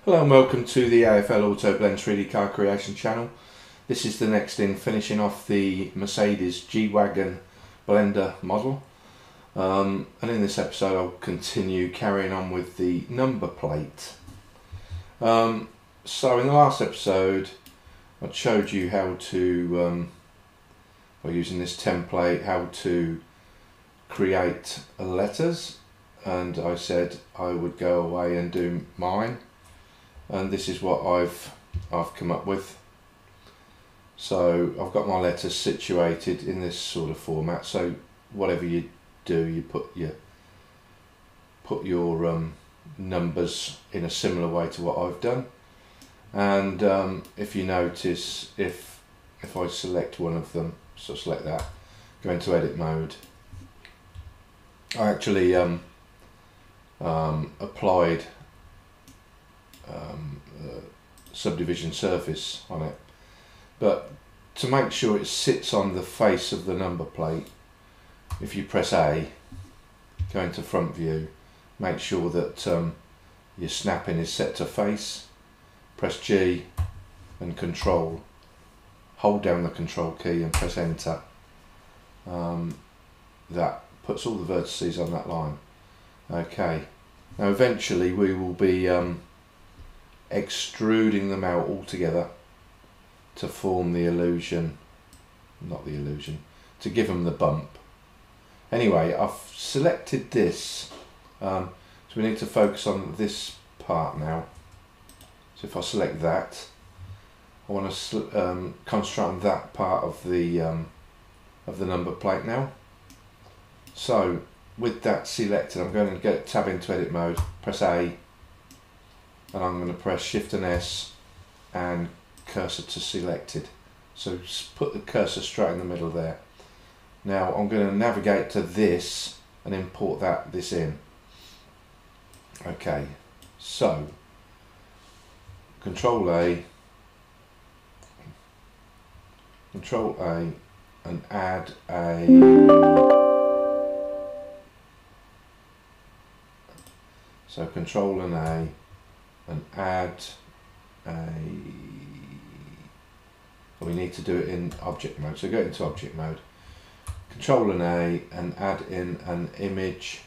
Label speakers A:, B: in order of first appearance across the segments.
A: Hello and welcome to the AFL Auto Blend 3D car creation channel. This is the next in finishing off the Mercedes G Wagon Blender model. And in this episode I'll continue carrying on with the number plate. So in the last episode I showed you how to, by using this template, how to create letters, and I said I would go away and do mine. And this is what I've come up with. So I've got my letters situated in this sort of format. So whatever you do, you put your numbers in a similar way to what I've done. And if you notice, if I select one of them, so select that, go into edit mode, I actually applied subdivision surface on it, but to make sure it sits on the face of the number plate, if you press A, go into front view, make sure that your snapping is set to face, press G and control, hold down the control key and press enter. That puts all the vertices on that line. Okay, now eventually we will be extruding them out all together to form the illusion, to give them the bump. Anyway, I've selected this, so we need to focus on this part now. So if I select that, I want to concentrate on that part of the number plate now. So with that selected, I'm going to tab into edit mode, press A, and I'm going to press Shift and S and cursor to selected. So put the cursor straight in the middle there. Now I'm going to navigate to this and import this in. Okay, so Control A and add a Control and A and add we need to do it in object mode, so go into object mode, Control and A and add in an image,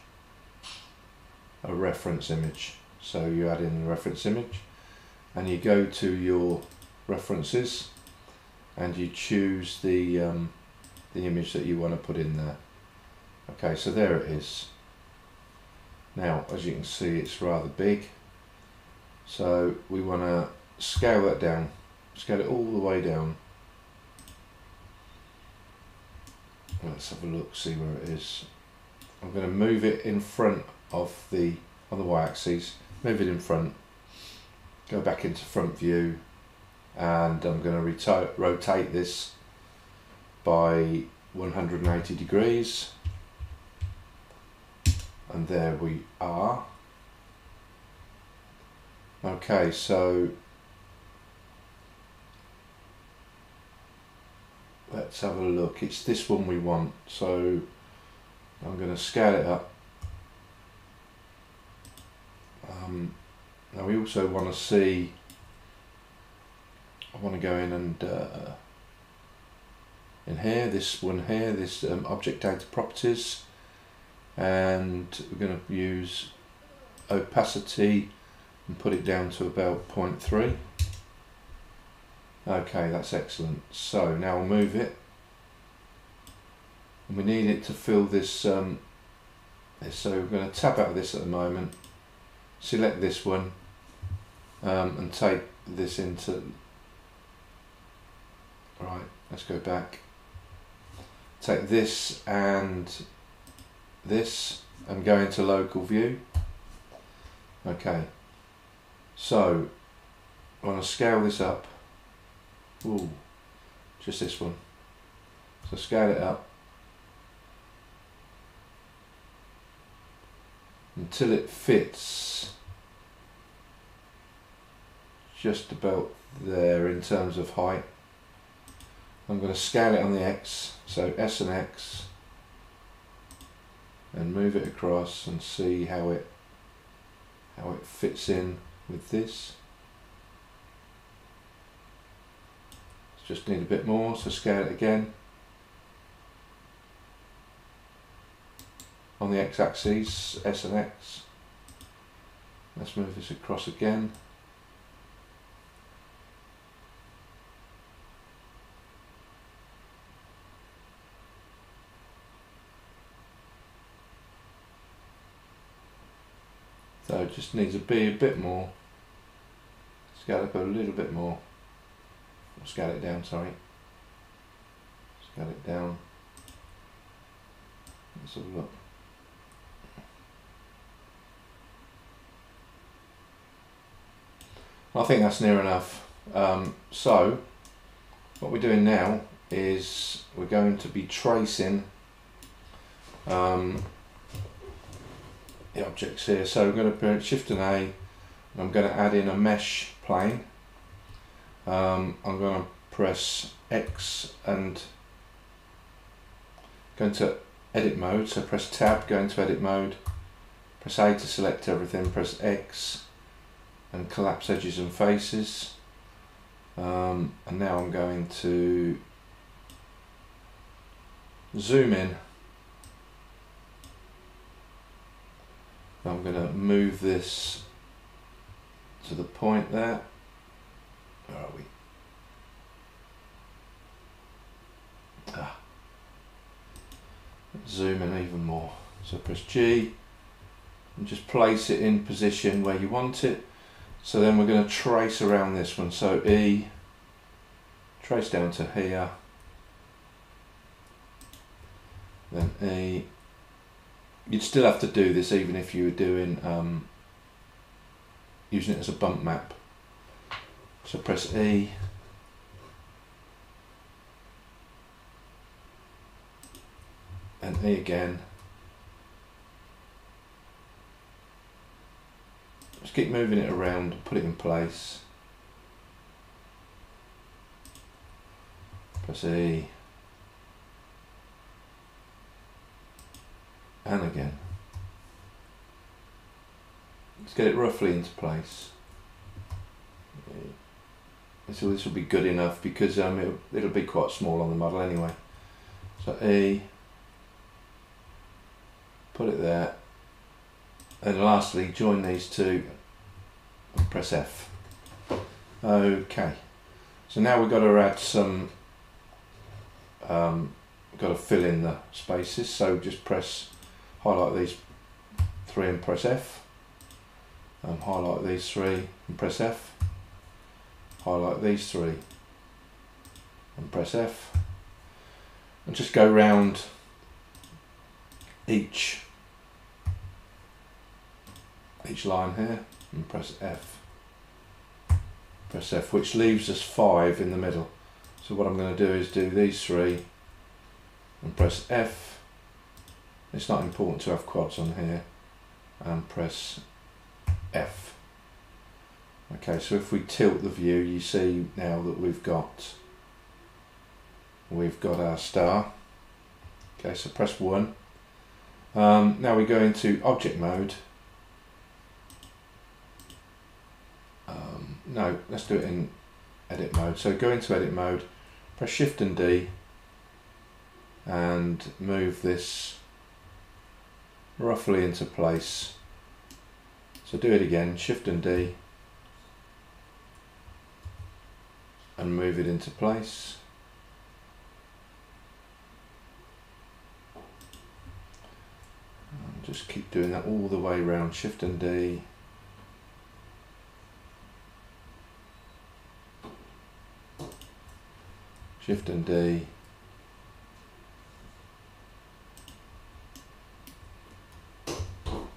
A: a reference image. So you add in the reference image and you go to your references and you choose the image that you want to put in there. Okay, so there it is. Now as you can see, it's rather big, so we want to scale that down, scale it all the way down. Let's have a look, see where it is. I'm going to move it in front of on the y-axis, move it in front, go back into front view, and I'm going to rotate this by 180 degrees. And there we are. Okay, so let's have a look. It's this one we want, so I'm going to scale it up. Now we also want to see, I want to go in and in here, this one here, this object data properties, and we're going to use opacity and put it down to about 0.3. Okay, that's excellent. So now we'll move it, and we need it to fill this, so we're going to tab out of this at the moment, select this one, and take this into, right, let's go back, take this and go into local view. Okay, so I want to scale this up. Ooh, just this one. So scale it up until it fits just about there in terms of height. I'm going to scale it on the X, so S and X, and move it across and see how it fits in with this. just need a bit more, so scale it again. On the x-axis, S and X. Let's move this across again. So it just needs to be a bit more. Scale up a little bit more. Or scale it down, sorry. Scale it down. Let's have a look. I think that's near enough. So what we're doing now is we're going to be tracing the objects here. So we're going to put Shift and A, and I'm going to add in a mesh plane. I'm going to press X and go into edit mode, so press tab, go into edit mode, press A to select everything, press X and collapse edges and faces, and now I'm going to zoom in. I'm going to move this to the point there. Where are we? Zoom in even more. So press G and just place it in position where you want it. So then we're going to trace around this one. So E, trace down to here, then E. You'd still have to do this even if you were doing using it as a bump map. So press E, and E again. Just keep moving it around and put it in place. Press E, and again. Let's get it roughly into place. So this will be good enough because it'll be quite small on the model anyway. So E, put it there, and lastly join these two and press F. Okay, so now we've got to add some, got to fill in the spaces, so just highlight these three and press F, highlight these three and press F, highlight these three and press F, and just go round each line here and press F, which leaves us 5 in the middle. So what I'm going to do is do these three and press F. It's not important to have quads on here, and press F. Okay, so if we tilt the view, you see now that we've got our star. Okay, so press 1. Now we go into object mode. No, let's do it in edit mode. So go into edit mode, press Shift and D, and move this roughly into place. So do it again, Shift and D, and move it into place. And just keep doing that all the way around, Shift and D. Shift and D.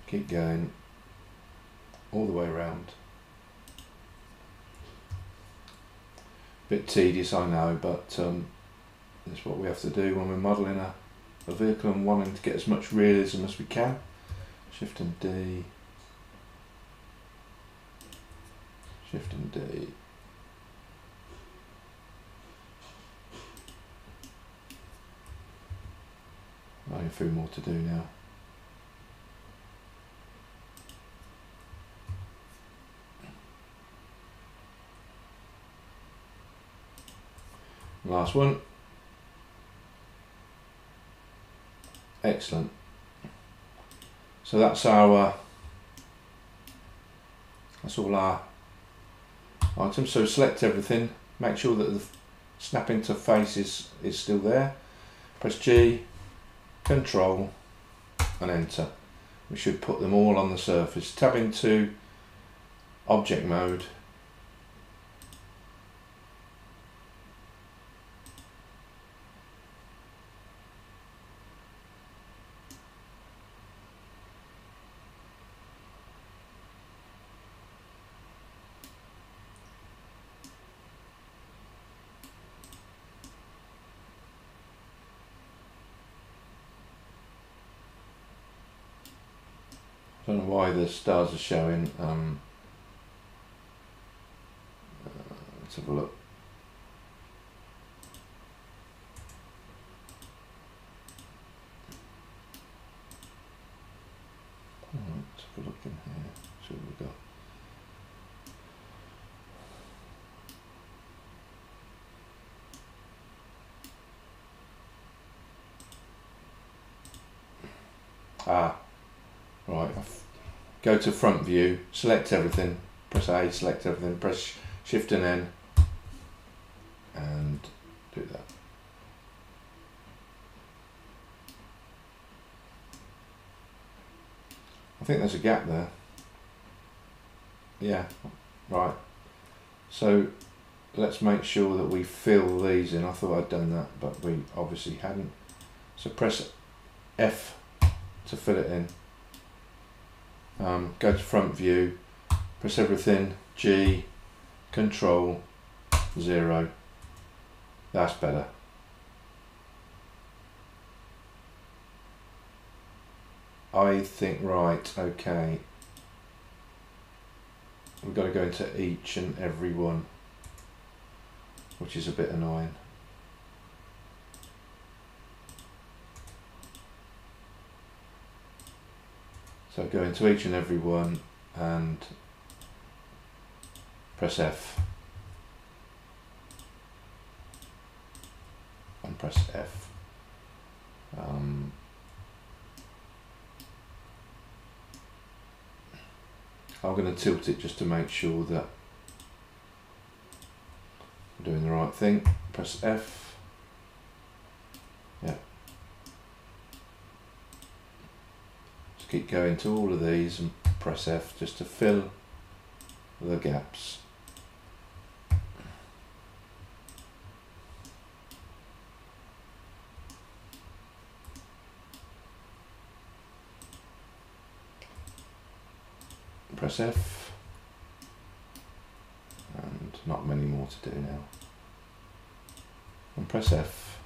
A: Keep going all the way around. Bit tedious, I know, but that's what we have to do when we're modelling a vehicle and wanting to get as much realism as we can. Shift and D. Shift and D. Only a few more to do now. last one. Excellent. So that's our that's all our items. So select everything, make sure that the snap into face is still there. Press G, Control and enter. We should put them all on the surface. Tab into object mode. I don't know why the stars are showing. Let's have a look. Let's have a look in here. See what we've got. Right, go to front view, select everything, press A, select everything, press Shift and N and do that. I think there's a gap there. Yeah, right. So let's make sure that we fill these in. I thought I'd done that, but we obviously hadn't. So press F to fill it in. Go to front view, press everything, G, Control, 0. That's better. I think, right, okay. We've got to go into each and every one, which is a bit annoying. So go into each and every one and press F and press F. I'm going to tilt it just to make sure that I'm doing the right thing. Press F. Yeah. Keep going to all of these and press F just to fill the gaps. Press F and not many more to do now. And press F.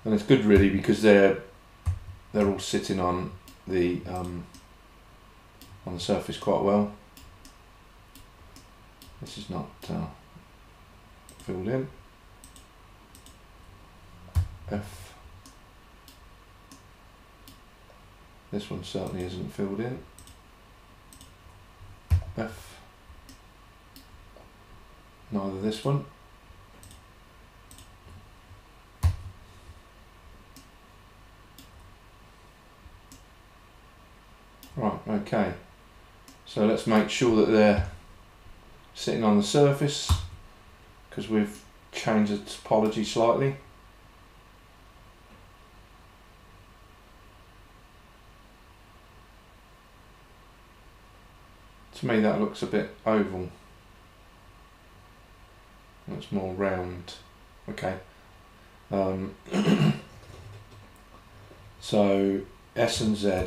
A: And it's good really because they're all sitting on the surface quite well. This is not filled in. F. This one certainly isn't filled in. F. Neither this one. Right, okay, so let's make sure that they're sitting on the surface because we've changed the topology slightly. To me that looks a bit oval. It's more round. Okay. So S and Z.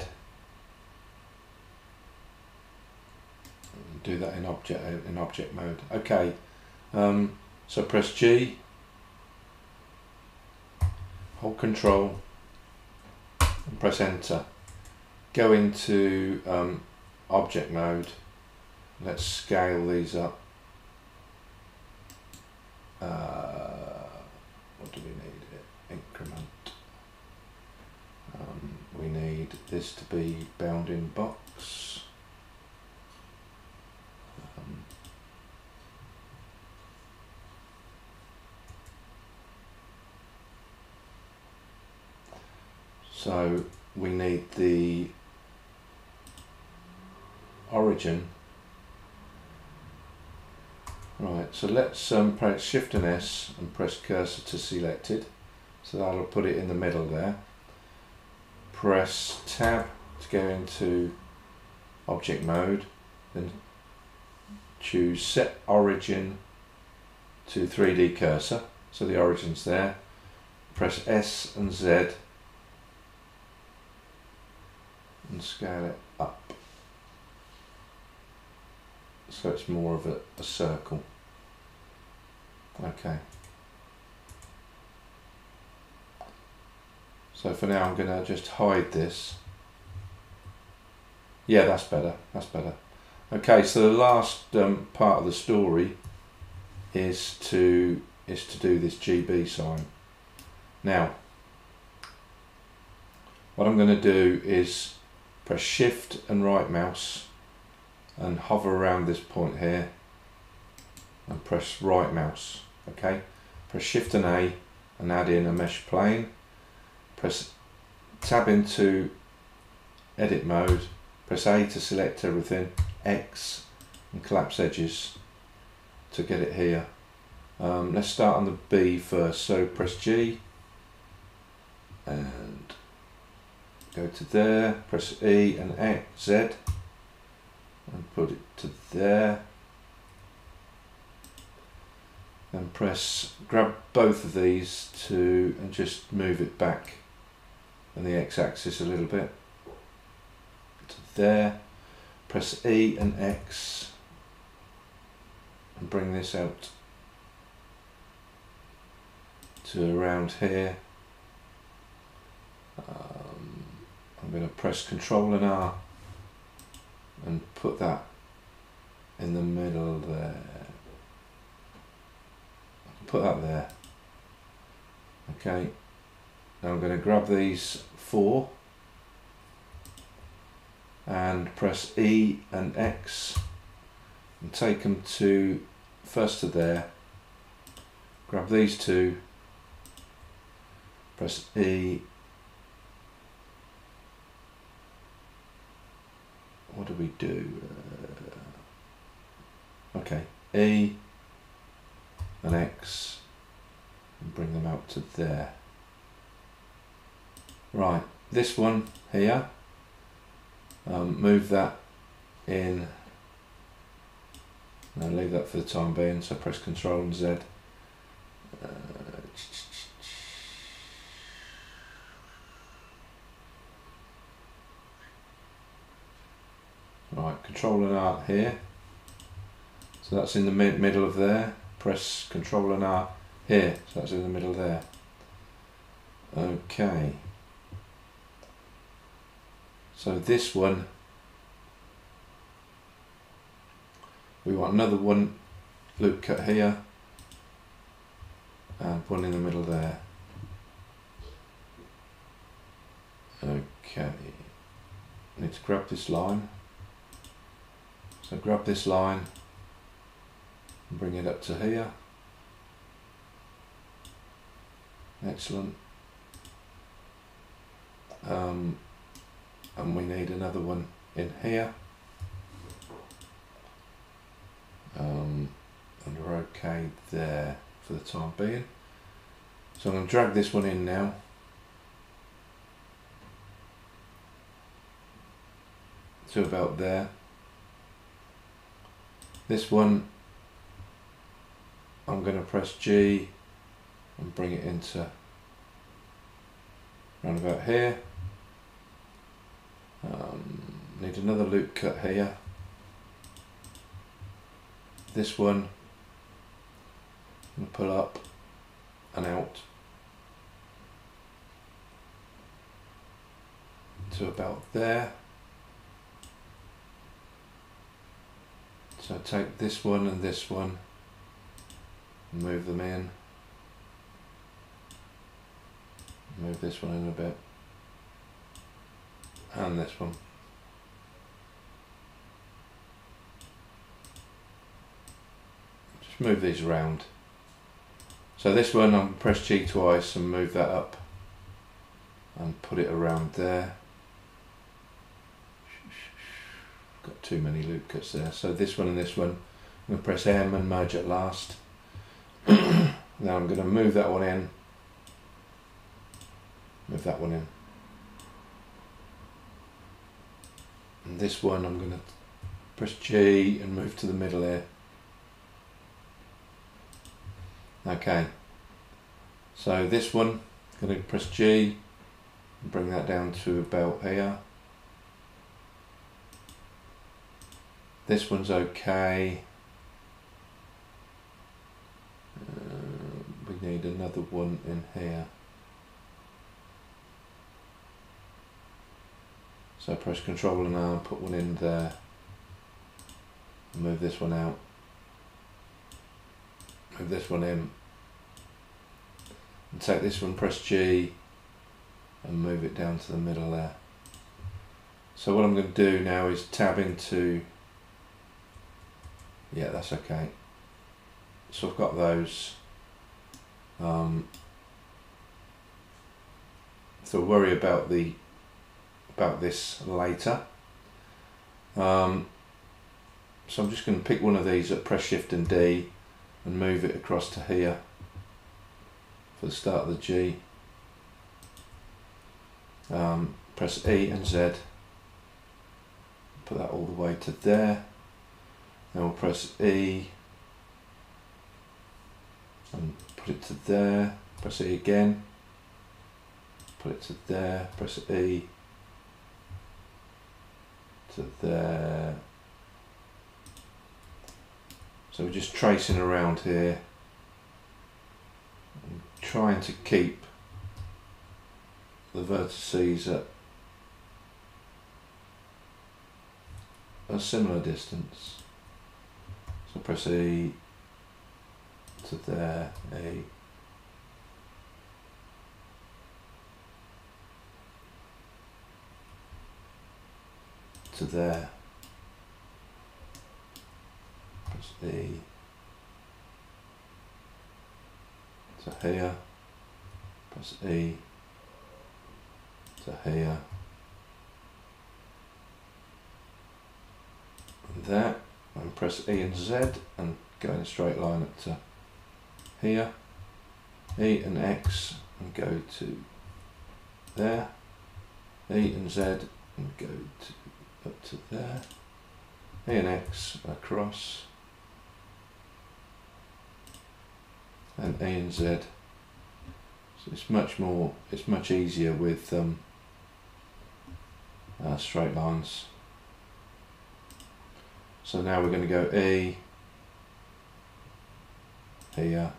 A: Do that in object mode. Okay. So press G. Hold Control and press Enter. Go into object mode. Let's scale these up. What do we need? Increment. We need this to be bounding box. So we need the origin. Right, so let's press Shift and S and press cursor to selected. So that'll put it in the middle there. Press Tab to go into object mode, then choose set origin to 3D cursor. So the origin's there. Press S and Z and scale it up. So it's more of a circle. Okay. So for now I'm going to just hide this. Yeah, that's better. That's better. Okay, so the last part of the story is to do this GB sign. Now, what I'm going to do is press Shift and right mouse and hover around this point here and press right mouse. Okay, press Shift and A and add in a mesh plane. Press Tab into edit mode, press A to select everything, X and collapse edges to get it here. Let's start on the B first, so press G and go to there, press E and X, Z and put it to there. Then grab both of these and just move it back on the X-axis a little bit to there. Press E and X and bring this out to around here. I'm going to press Control and R and put that in the middle there. Put that there. Okay, now I'm going to grab these four and press E and X and take them to first to there. Grab these two, press E. What do we do? Okay, E and X and bring them out to there. Right, this one here, move that in. No, leave that for the time being, so press Control and Z. Right, Control and R here. So that's in the middle of there. Press Control and R here, so that's in the middle there. Okay. So this one, we want another one loop cut here and one in the middle there. Okay. Need to grab this line. So grab this line and bring it up to here. Excellent. And we need another one in here. And we're okay there for the time being. So I'm going to drag this one in now. To about there. This one, I'm going to press G and bring it into around about here. Need another loop cut here. This one, I'm going to pull up and out to about there. So take this one and this one and move them in. Move this one in a bit. And this one. Just move these around. So this one, I'll press G twice and move that up and put it around there. Got too many loop cuts there. So this one and this one, I'm going to press M and merge at last. Now I'm going to move that one in, move that one in. And this one I'm going to press G and move to the middle here. Okay, so this one, I'm going to press G and bring that down to about here. This one's okay. We need another one in here. So press Ctrl and R and put one in there. Move this one out. Move this one in. And take this one, press G and move it down to the middle there. So what I'm going to do now is tab into, yeah, that's okay. So I've got those. So worry about this later. So I'm just going to pick one of these up, press Shift and D and move it across to here for the start of the G. Press E and Z, put that all the way to there. Then we'll press E and put it to there, press E again, put it to there, press E to there. So we're just tracing around here and trying to keep the vertices at a similar distance. So press E to there, E. To there. Press E. To here. Press E. To here. And there. And press E and Z and go in a straight line up to here. E and X and go to there. E and Z and go to up to there. E and X across. And E and Z. So it's much easier with straight lines. So now we're going to go E, here,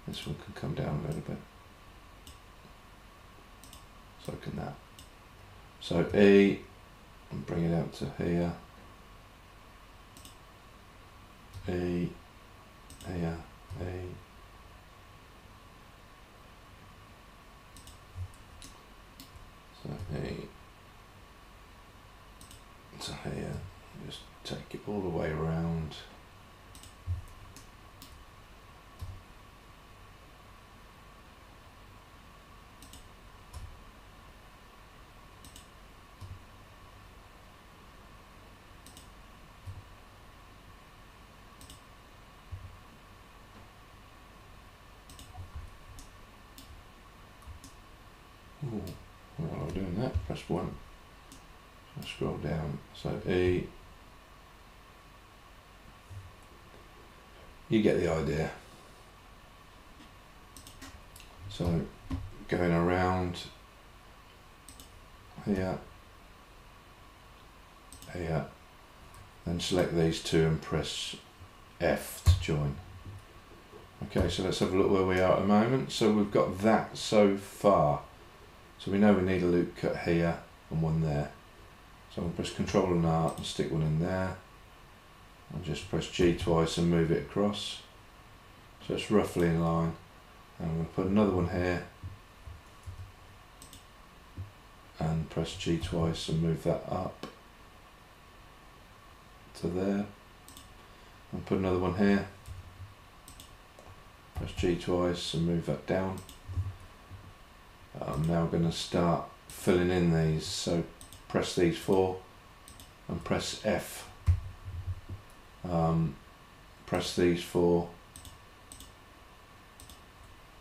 A: this one can come down a little bit, so can that. So E, and bring it out to here, E, here, E, so E, to here, just take it all the way around. Ooh, while I'm doing that, press 1. So scroll down, so E, you get the idea. So going around here, here, then select these two and press F to join. Okay, so let's have a look where we are at the moment. So we've got that so far. So we know we need a loop cut here and one there. So I'm going to press Ctrl and R and stick one in there. I'll just press G twice and move it across. So it's roughly in line. And I'm going to put another one here. And press G twice and move that up to there. And put another one here. Press G twice and move that down. Now we're going to start filling in these, so press these four and press F. Press these four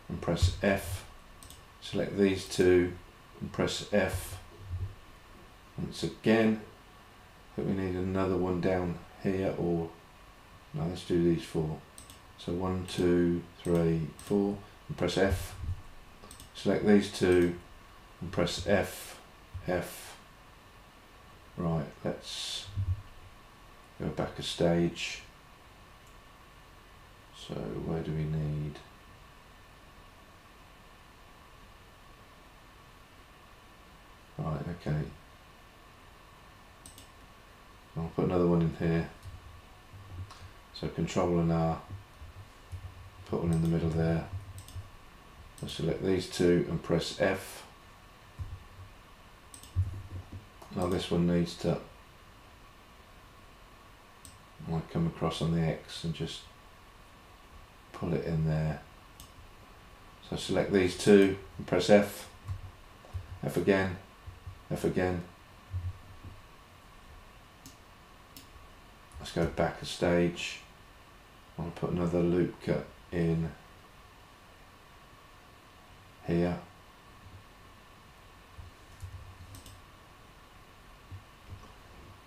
A: and press F. Select these two and press F. Once again, I think we need another one down here, or no, let's do these four. So 1, 2, 3, 4 and press F. Select these two and press F, F. Right, let's go back a stage. So where do we need? Right, okay. I'll put another one in here. So Control and R, put one in the middle there. I'll select these two and press F. Now this one needs to, I might come across on the X and just pull it in there. So select these two and press F, F again, F again. Let's go back a stage. I'll put another loop cut in here.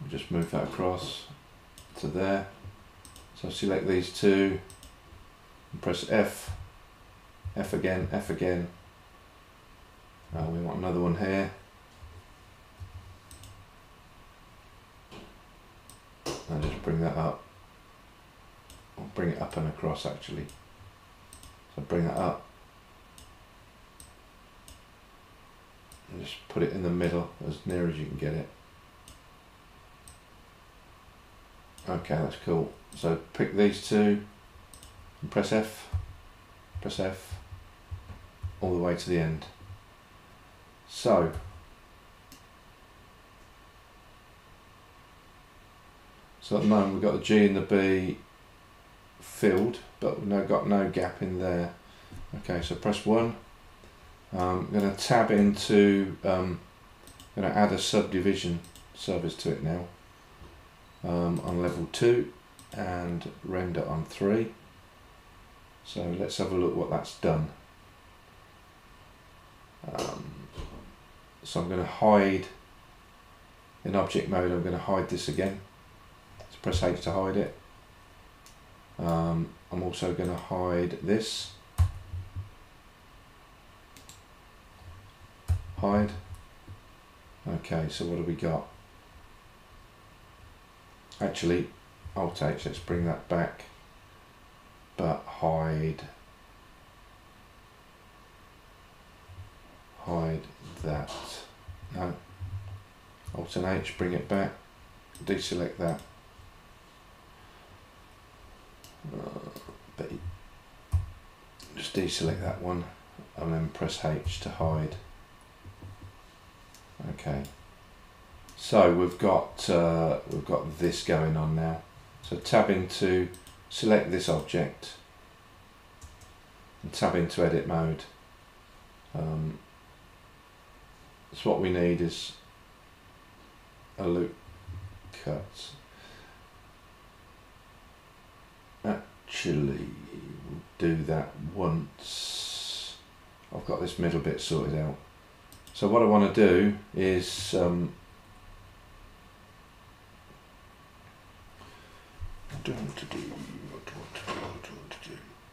A: We'll just move that across to there. So select these two and press F, F again, F again. We want another one here. And just bring that up. I'll bring it up and across actually. So bring that up. And just put it in the middle as near as you can get it. Okay, that's cool. So pick these two and press F, all the way to the end. So at the moment we've got the G and the B filled, but we've got no gap in there. Okay, so press 1. I'm going to tab into, going to add a subdivision service to it now on level 2 and render on 3. So let's have a look what that's done. So I'm going to hide, in object mode I'm going to hide this again. So press H to hide it. I'm also going to hide this. Hide. Okay, so what have we got? Actually, Alt H, let's bring that back. But hide that. No. Alt and H, bring it back. Deselect that. But just deselect that one and then press H to hide. Okay, so we've got this going on now. So tab into, select this object and tab into edit mode. So what we need is a loop cut. Actually, we'll do that once I've got this middle bit sorted out. So what I want to do is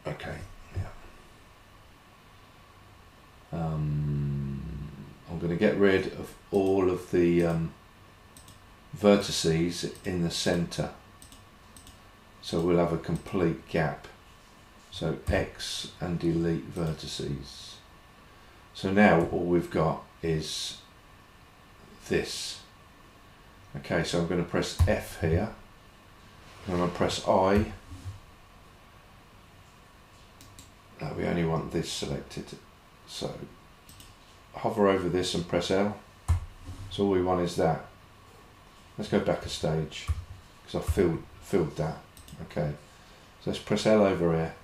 A: okay, yeah. I'm going to get rid of all of the vertices in the center, so we'll have a complete gap. So X and delete vertices. So now all we've got is this. Okay, so I'm going to press F here. I'm going to press I. No, we only want this selected. So hover over this and press L. So all we want is that. Let's go back a stage because I've filled that. Okay, so let's press L over here.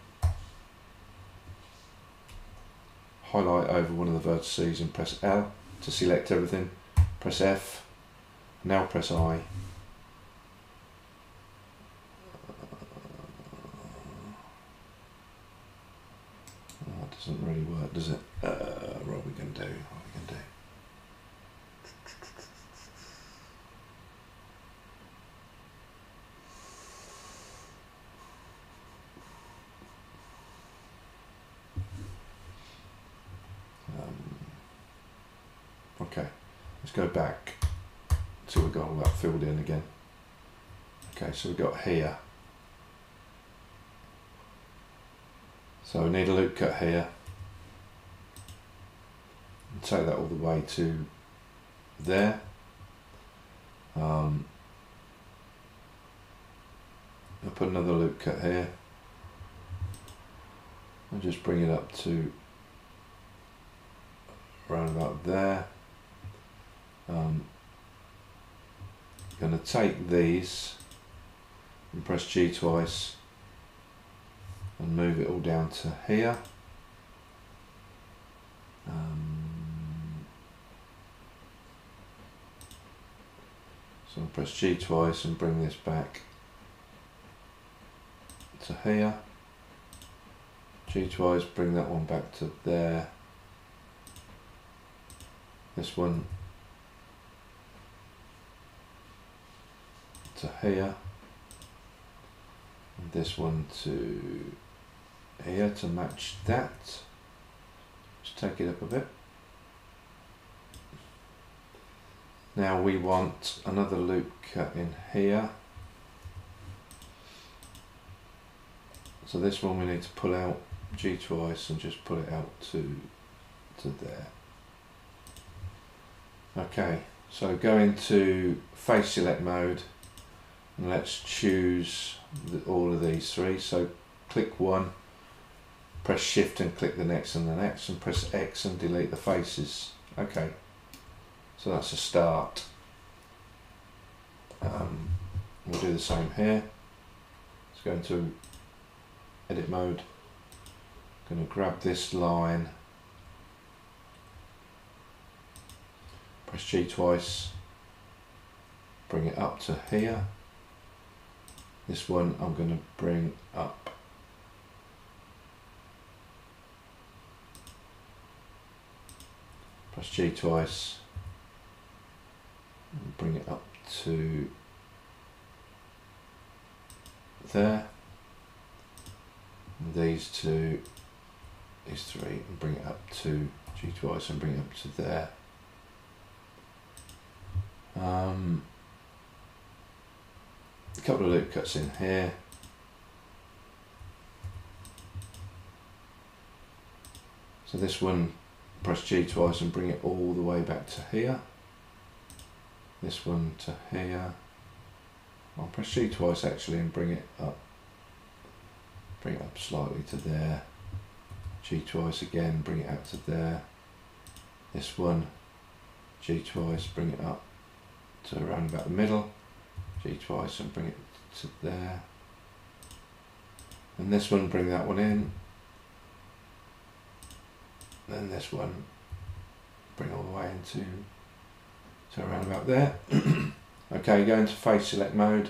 A: highlight over one of the vertices and press L to select everything. Press F, now press I. That doesn't really work, does it? What are we going to do? What are we going to do? Okay, let's go back till we've got all that filled in again. Okay, so we've got here. So we need a loop cut here. And take that all the way to there. I'll put another loop cut here. I'll just bring it up to around about there. Going to take these and press G twice and move it all down to here. So I'll press G twice and bring this back to here. G twice, bring that one back to there. This one to here, and this one to here to match that. Just take it up a bit. Now we want another loop cut in here. So this one we need to pull out G twice and just pull it out to there. Okay, so go into face select mode and let's choose all of these three. So click one, press shift and click the next and the next, and press X and delete the faces. Okay, so that's a start. We'll do the same here. Let's go into edit mode. I'm going to grab this line, press G twice, bring it up to here. This one I'm going to bring up press G twice and bring it up to there. And these two, these three, and bring it up to G twice and bring it up to there. A couple of loop cuts in here. So this one, press G twice and bring it all the way back to here. This one to here. I'll press G twice actually and bring it up slightly to there. G twice again, bring it out to there. This one, G twice, bring it up to around about the middle. G twice and bring it to there. And this one, bring that one in. Then this one, bring all the way into around about there. Okay, go into face select mode.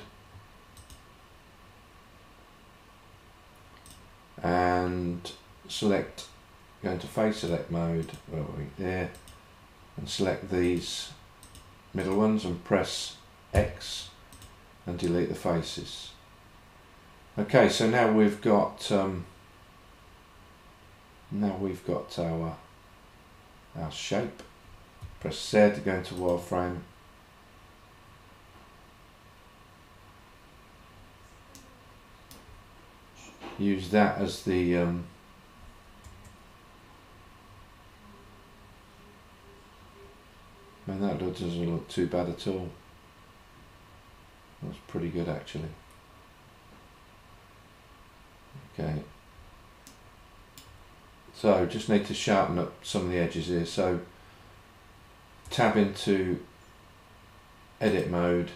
A: And select, go into face select mode, where are we? There. And select these middle ones and press X and delete the faces. Okay, so now we've got our shape. Press Z to go into wireframe. Use that as the and that doesn't look too bad at all. That's pretty good actually. Okay. So just need to sharpen up some of the edges here. So tab into edit mode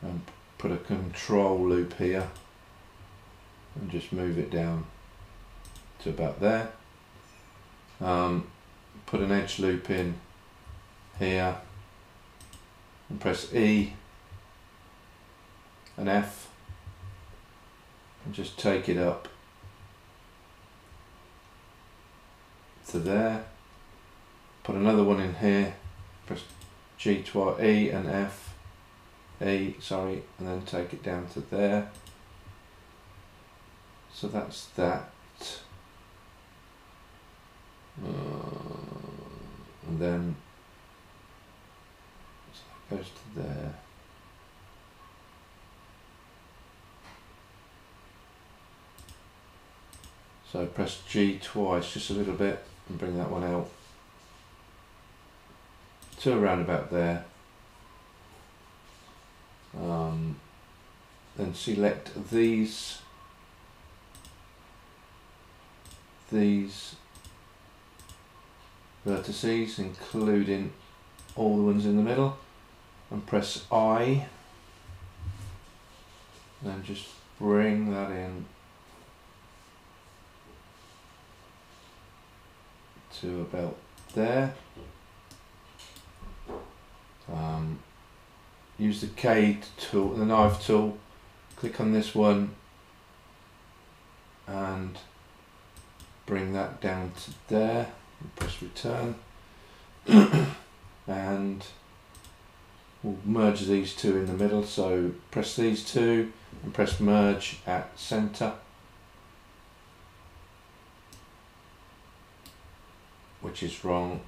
A: and put a control loop here and just move it down to about there. Put an edge loop in here and press E and F and just take it up to there. Put another one in here, press G twice, E and F, E, sorry, and then take it down to there. So that's that. And then so that goes to there. So press G twice, just a little bit, and bring that one out to around about there. Then select these vertices, including all the ones in the middle, and press I, and just bring that in to about there. Use the K tool, the knife tool, click on this one and bring that down to there, and press return. And we'll merge these two in the middle, so press these two and press merge at center, which is wrong.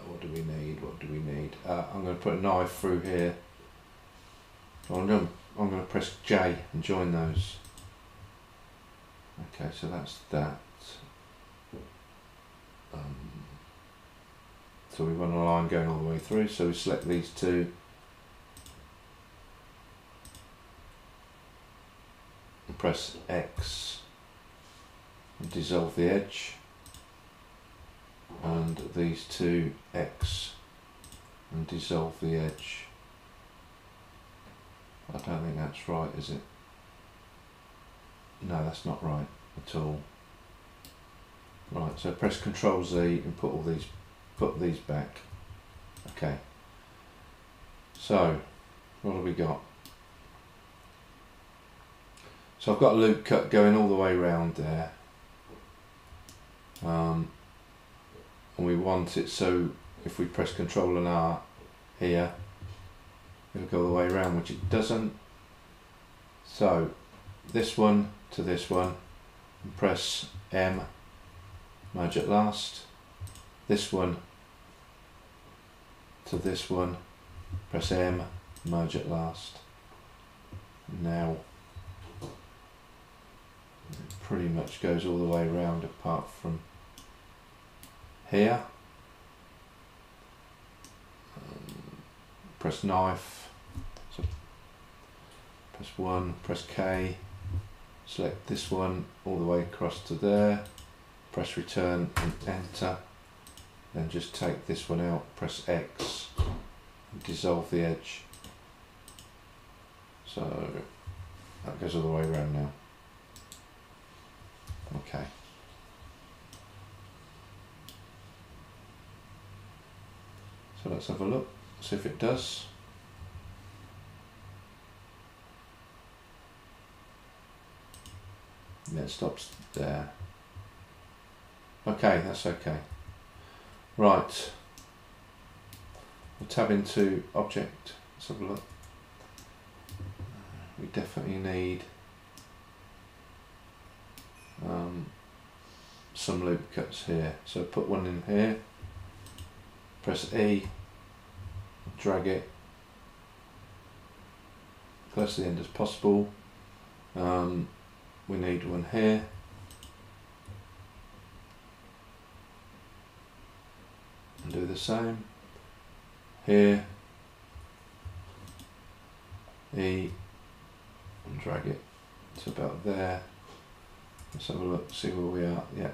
A: What do we need? What do we need? I'm going to put a knife through here. I'm going to press J and join those. Okay, so that's that. So we want a line going all the way through, so we select these two and press X and dissolve the edge, and these two X and dissolve the edge. I don't think that's right, is it? No, that's not right at all. Right, so press Ctrl Z and put these back. Okay. So what have we got? So I've got a loop cut going all the way around there. And we want it so if we press Ctrl and R here, it'll go all the way around, which it doesn't. So this one to this one, and press M, merge at last. This one to this one, press M, merge at last. Now it pretty much goes all the way around apart from here. Press knife, so press 1, press K, select this one all the way across to there, press return and enter, then just take this one out, press X and dissolve the edge. So that goes all the way around now. Okay. So let's have a look, see if it does. Yeah, it stops there. Okay, that's okay. Right, we'll tab into object, let's have a look. We definitely need some loop cuts here. So put one in here, press E, drag it close to the end as possible. We need one here. And do the same. Here. E. And drag it to about there. Let's have a look, see where we are. Yeah,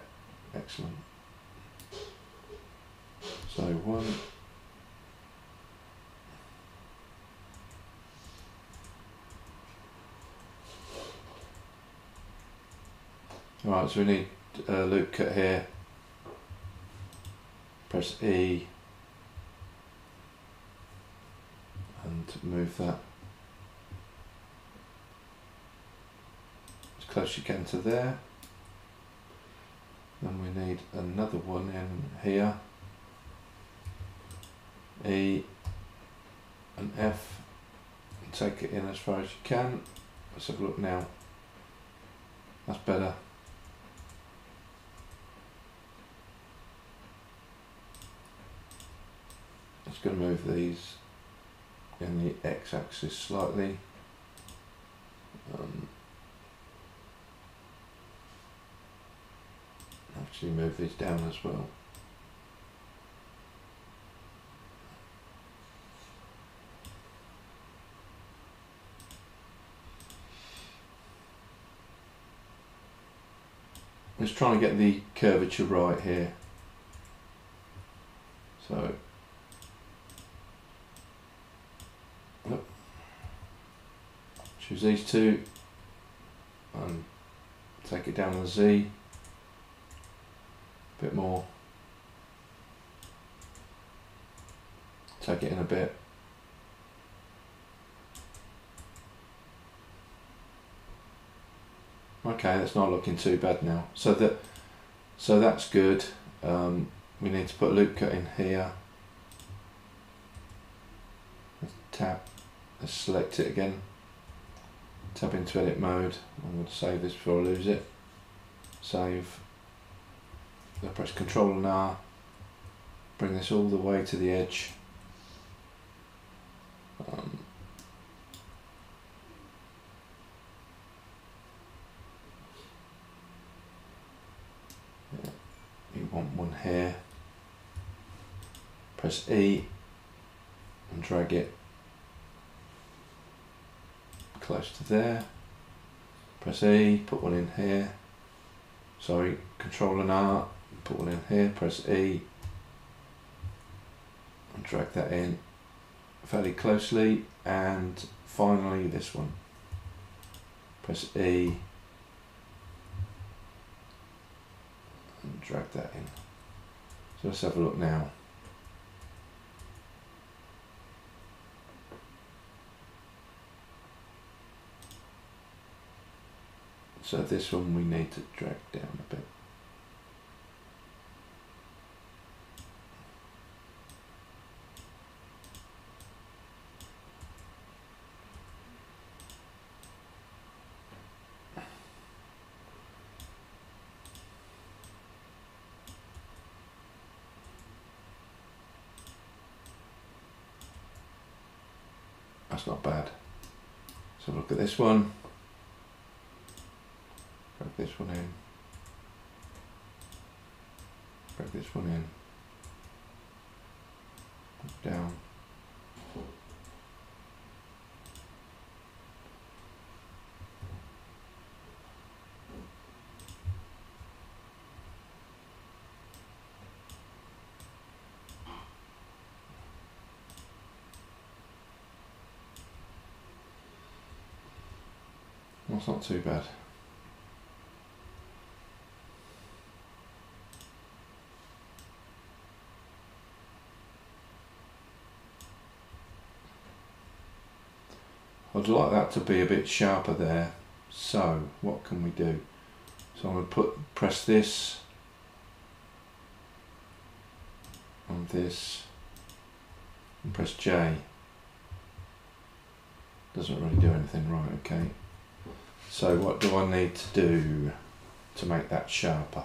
A: excellent. So one. Alright, so we need loop cut here, press E and move that as close as you can to there. Then we need another one in here, E and F, and take it in as far as you can. Let's have a look now. That's better. Just going to move these in the x-axis slightly. Actually move these down as well. Just trying to get the curvature right here. So choose these two and take it down to Z a bit more, take it in a bit, okay, that's not looking too bad now. So that's good. We need to put a loop cut in here. Let's tab, let's select it again, tab into edit mode. I'm going to save this before I lose it. Save. I press Ctrl and R, bring this all the way to the edge. Yeah, you want one here. Press E and drag it close to there. Press E, put one in here. Sorry, Ctrl and R, put one in here, press E and drag that in fairly closely, and finally this one. Press E and drag that in. So let's have a look now. So this one we need to drag down a bit. That's not bad. So look at this one. Drag this one in. Drag this one in. Down. That's not too bad. I'd like that to be a bit sharper there. So what can we do? So I'm going to press this on this and press J. Doesn't really do anything, right? Okay. So what do I need to do to make that sharper?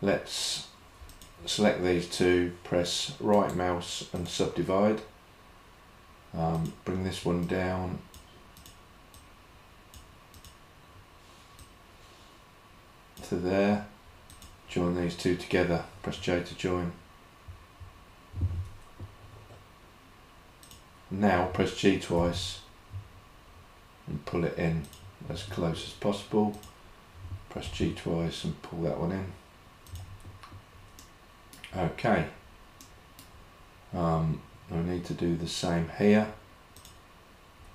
A: Let's select these two, press right mouse and subdivide. Bring this one down. To there. Join these two together. Press J to join. Now press G twice and pull it in as close as possible. Press G twice and pull that one in. Okay. I need to do the same here.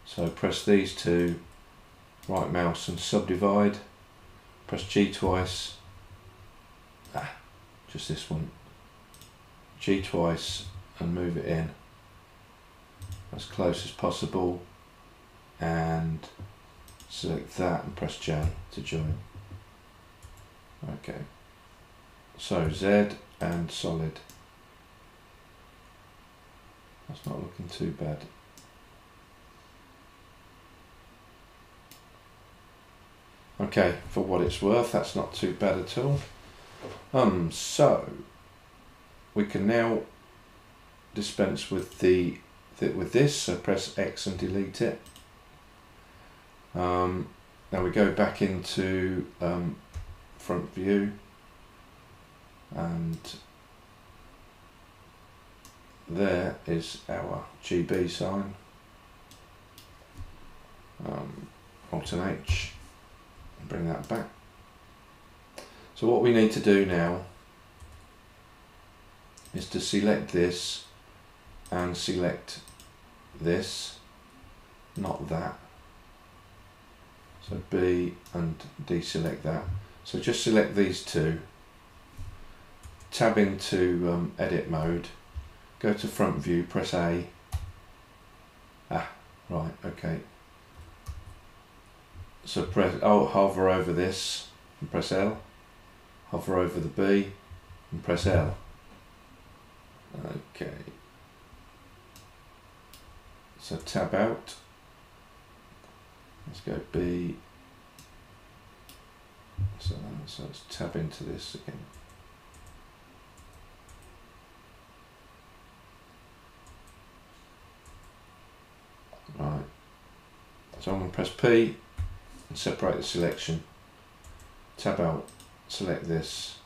A: So press these two right mouse and subdivide, press G twice, just this one, G twice and move it in as close as possible, and select that and press J to join. Okay, so Z and solid, that's not looking too bad. Okay, for what it's worth, that's not too bad at all. So we can now dispense with with this. So press X and delete it. Now we go back into front view, and there is our GB sign. Alt and H. Bring that back. So what we need to do now is to select this and select this, not that. So B and deselect that. So just select these two, tab into edit mode, go to front view, press A. Right, okay. So hover over this and press L, hover over the B and press L. Okay. So tab out. Let's go B. So let's tab into this again. Right. So I'm going to press P and separate the selection. Tab out, select this,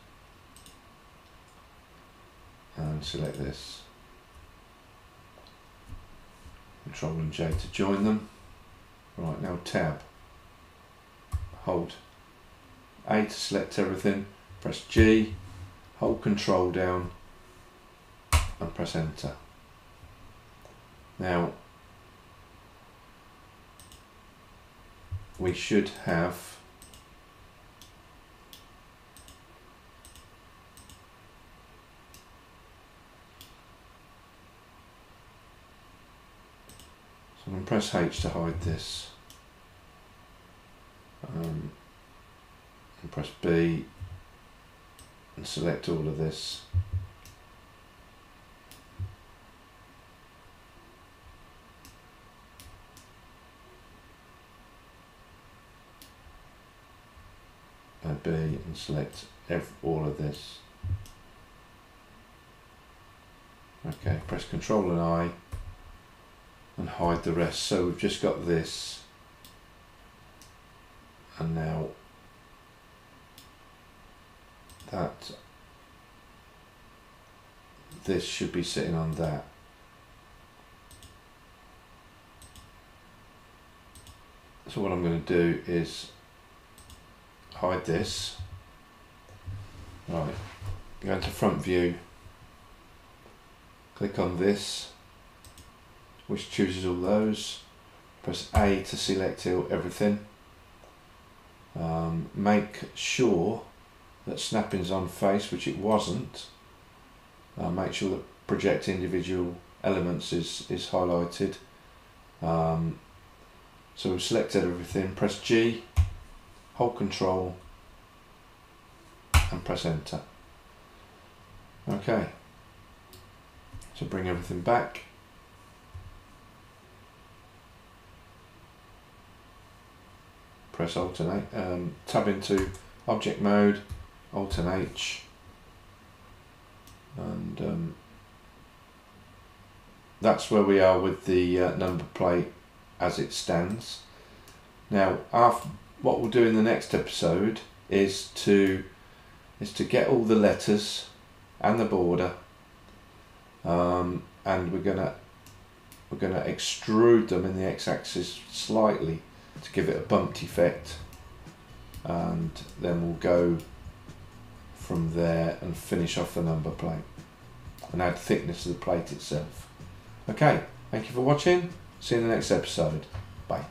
A: and select this. Control and J to join them. Right, now tab, hold A to select everything, press G, hold Control down and press enter. Now we should have so I'm going to press H to hide this, and press B and select all of this. B and select all of this. Okay, press Control and I and hide the rest. So we've just got this, and now that this should be sitting on that. So what I'm going to do is hide this. Right, go into front view, click on this, which chooses all those, press A to select everything. Make sure that snapping's on face, which it wasn't. Make sure that project individual elements is highlighted. So we've selected everything, press G, hold Control and press enter. Okay, so bring everything back. Press Alt and tab into object mode, Alt and H, and that's where we are with the number plate as it stands. Now, what we'll do in the next episode is to get all the letters and the border, and we're gonna extrude them in the x-axis slightly to give it a bumped effect, and then we'll go from there and finish off the number plate and add thickness to the plate itself. Okay, thank you for watching. See you in the next episode. Bye.